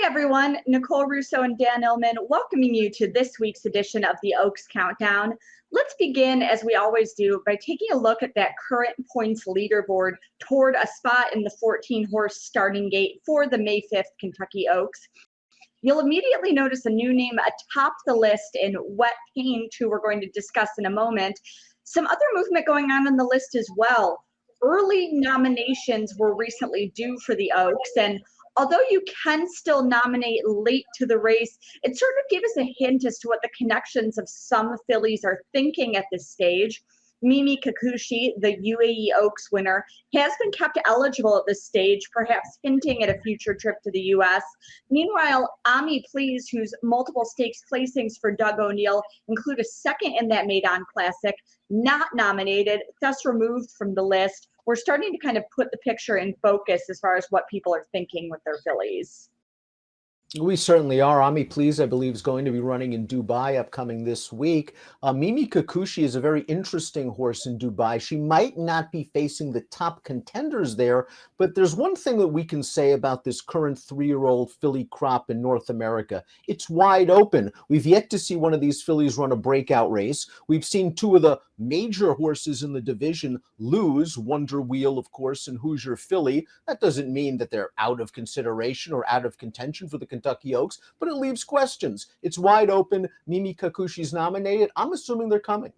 Hi, everyone. Nicole, Russo, and Dan Illman welcoming you to this week's edition of the Oaks Countdown. Let's begin, as we always do, by taking a look at that current points leaderboard toward a spot in the 14-horse starting gate for the May 5th Kentucky Oaks. You'll immediately notice a new name atop the list in Wet Paint, who we're going to discuss in a moment. Some other movement going on the list as well. Early nominations were recently due for the Oaks, and although you can still nominate late to the race, it sort of gave us a hint as to what the connections of some fillies are thinking at this stage. Mimi Kikuchi, the UAE Oaks winner, has been kept eligible at this stage, perhaps hinting at a future trip to the U.S. Meanwhile, Ami Please, whose multiple stakes placings for Doug O'Neill include a second in that Maidan Classic, not nominated, thus removed from the list. We're starting to kind of put the picture in focus as far as what people are thinking with their fillies. We certainly are. Ami Please, I believe, is going to be running in Dubai upcoming this week. Mimi Kikuchi is a very interesting horse in Dubai. She might not be facing the top contenders there, but there's one thing that we can say about this current 3-year-old filly crop in North America. It's wide open. We've yet to see one of these fillies run a breakout race. We've seen two of the major horses in the division lose, Wonder Wheel, of course, and Hoosier Filly. That doesn't mean that they're out of consideration or out of contention for the Kentucky Oaks, but it leaves questions. It's wide open. Mimi Kikuchi's nominated. I'm assuming they're coming.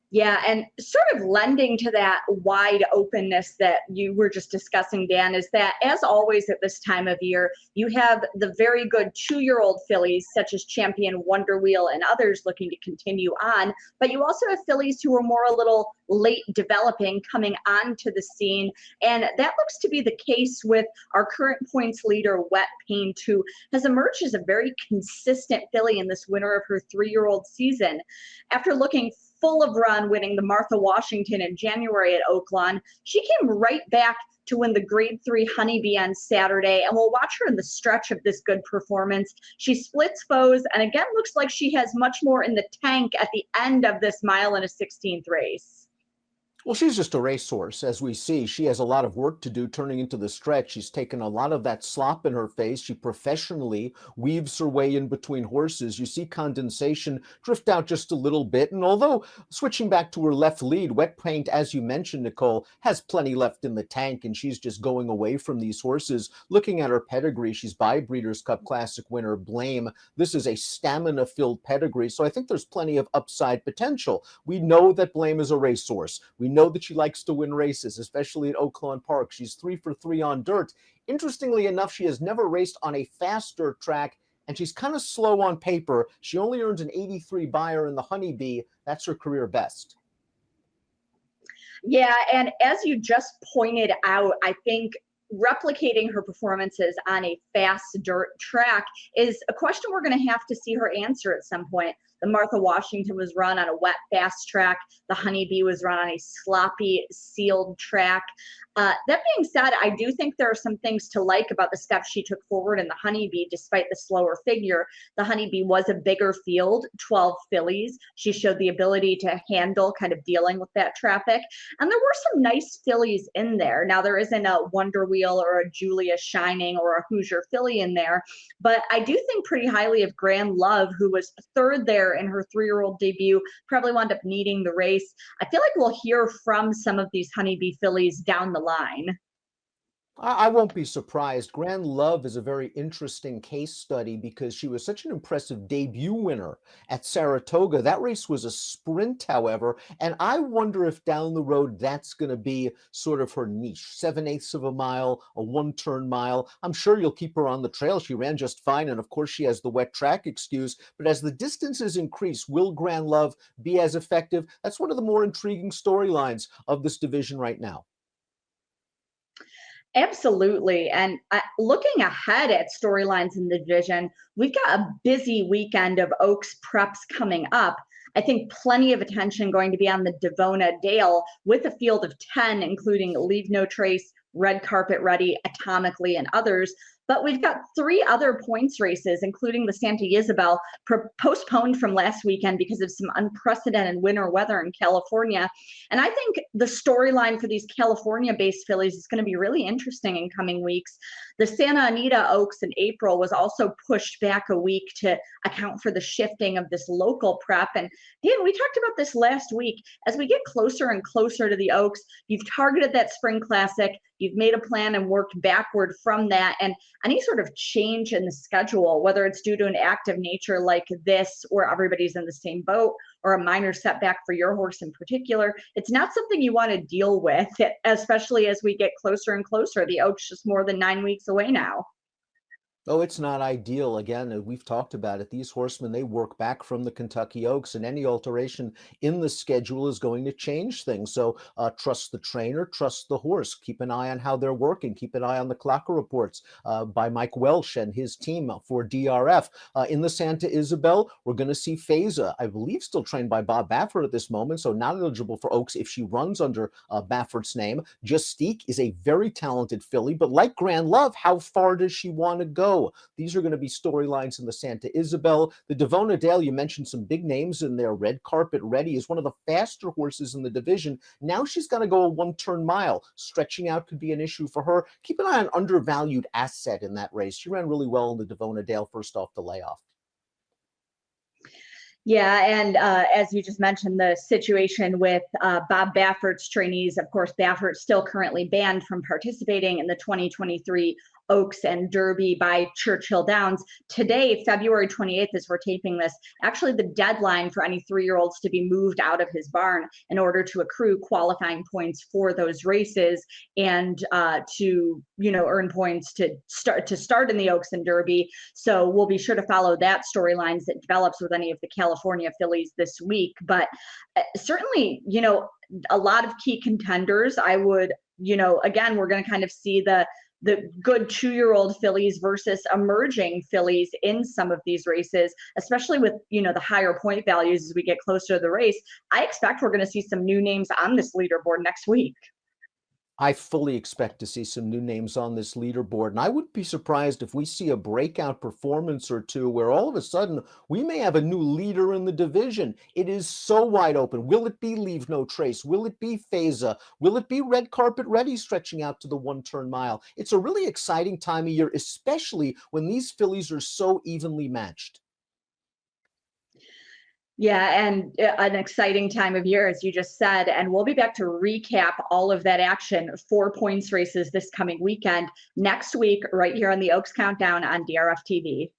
Yeah, and sort of lending to that wide openness that you were just discussing, Dan, is that as always at this time of year, you have the very good 2-year-old fillies such as Champion Wonder Wheel and others looking to continue on, but you also have fillies who are more a little late developing coming onto the scene, and that looks to be the case with our current points leader, Wet Paint, who has emerged as a very consistent filly in this winner of her 3-year-old season. After looking full of run, winning the Martha Washington in January at Oaklawn, she came right back to win the Grade 3 Honeybee on Saturday, and we'll watch her in the stretch of this good performance. She splits foes, and again looks like she has much more in the tank at the end of this mile and a 16th race. Well, she's just a racehorse, as we see. She has a lot of work to do turning into the stretch. She's taken a lot of that slop in her face. She professionally weaves her way in between horses. You see condensation drift out just a little bit. And although switching back to her left lead, Wet Paint, as you mentioned, Nicole, has plenty left in the tank, and she's just going away from these horses. Looking at her pedigree, she's by Breeders' Cup Classic winner Blame. This is a stamina-filled pedigree, so I think there's plenty of upside potential. We know that Blame is a racehorse. We know that she likes to win races, especially at Oaklawn Park. She's 3 for 3 on dirt. Interestingly enough, she has never raced on a fast dirt track, and she's kind of slow on paper. She only earns an 83 buyer in the Honeybee. That's her career best. Yeah, and as you just pointed out, I think replicating her performances on a fast dirt track is a question we're going to have to see her answer at some point. The Martha Washington was run on a wet, fast track. The Honeybee was run on a sloppy, sealed track. That being said, I do think there are some things to like about the steps she took forward in the Honeybee, despite the slower figure. The Honeybee was a bigger field, 12 fillies. She showed the ability to handle kind of dealing with that traffic. And there were some nice fillies in there. Now, there isn't a Wonder Wheel or a Julia Shining or a Hoosier filly in there, but I do think pretty highly of Grand Love, who was third there in her 3-year-old debut, probably wound up needing the race. I feel like we'll hear from some of these Honeybee fillies down the line. I won't be surprised. Grand Love is a very interesting case study because she was such an impressive debut winner at Saratoga. That race was a sprint, however, and I wonder if down the road that's going to be sort of her niche. 7/8 of a mile, a 1-turn mile. I'm sure you'll keep her on the trail. She ran just fine, and of course she has the wet track excuse, but as the distances increase, will Grand Love be as effective? That's one of the more intriguing storylines of this division right now. Absolutely. And looking ahead at storylines in the division, we've got a busy weekend of Oaks preps coming up. I think plenty of attention going to be on the Devona Dale with a field of 10, including Leave No Trace, Red Carpet Ready, Atomically, and others. But we've got 3 other points races, including the Santa Isabel, postponed from last weekend because of some unprecedented winter weather in California. And I think the storyline for these California-based fillies is going to be really interesting in coming weeks. The Santa Anita Oaks in April was also pushed back a week to account for the shifting of this local prep. And Dan, we talked about this last week. As we get closer and closer to the Oaks, you've targeted that Spring Classic, you've made a plan and worked backward from that. And any sort of change in the schedule, whether it's due to an act of nature like this, where everybody's in the same boat, or a minor setback for your horse in particular, it's not something you want to deal with, especially as we get closer and closer. The Oaks just more than 9 weeks away now. Oh, it's not ideal. Again, we've talked about it. These horsemen, they work back from the Kentucky Oaks, and any alteration in the schedule is going to change things. So trust the trainer, trust the horse. Keep an eye on how they're working. Keep an eye on the clocker reports by Mike Welsh and his team for DRF. In the Santa Isabel, we're going to see Faiza, I believe still trained by Bob Baffert at this moment, so not eligible for Oaks if she runs under Baffert's name. Justique is a very talented filly, but like Grand Love, how far does she want to go? These are going to be storylines in the Santa Isabel. The Devona Dale, you mentioned some big names in there. Red Carpet Ready is one of the faster horses in the division. Now she's got to go a 1-turn mile. Stretching out could be an issue for her. Keep an eye on undervalued Asset in that race. She ran really well in the Devona Dale first off the layoff. Yeah, and as you just mentioned, the situation with Bob Baffert's trainees, of course, Baffert still currently banned from participating in the 2023 Oaks and Derby by Churchill Downs. Today, February 28th, as we're taping this, actually the deadline for any 3-year-olds to be moved out of his barn in order to accrue qualifying points for those races and to, earn points to start in the Oaks and Derby. So we'll be sure to follow that storyline as it develops with any of the California fillies this week. But certainly, a lot of key contenders. I would, again, we're going to kind of see the good 2-year-old fillies versus emerging fillies in some of these races, especially with, the higher point values as we get closer to the race. I expect we're going to see some new names on this leaderboard next week. I fully expect to see some new names on this leaderboard, and I wouldn't be surprised if we see a breakout performance or two where all of a sudden we may have a new leader in the division. It is so wide open. Will it be Leave No Trace? Will it be Faiza? Will it be Red Carpet Ready stretching out to the 1-turn mile? It's a really exciting time of year, especially when these fillies are so evenly matched. Yeah, and an exciting time of year, as you just said. And we'll be back to recap all of that action, 4 points races this coming weekend, next week, right here on the Oaks Countdown on DRFTV.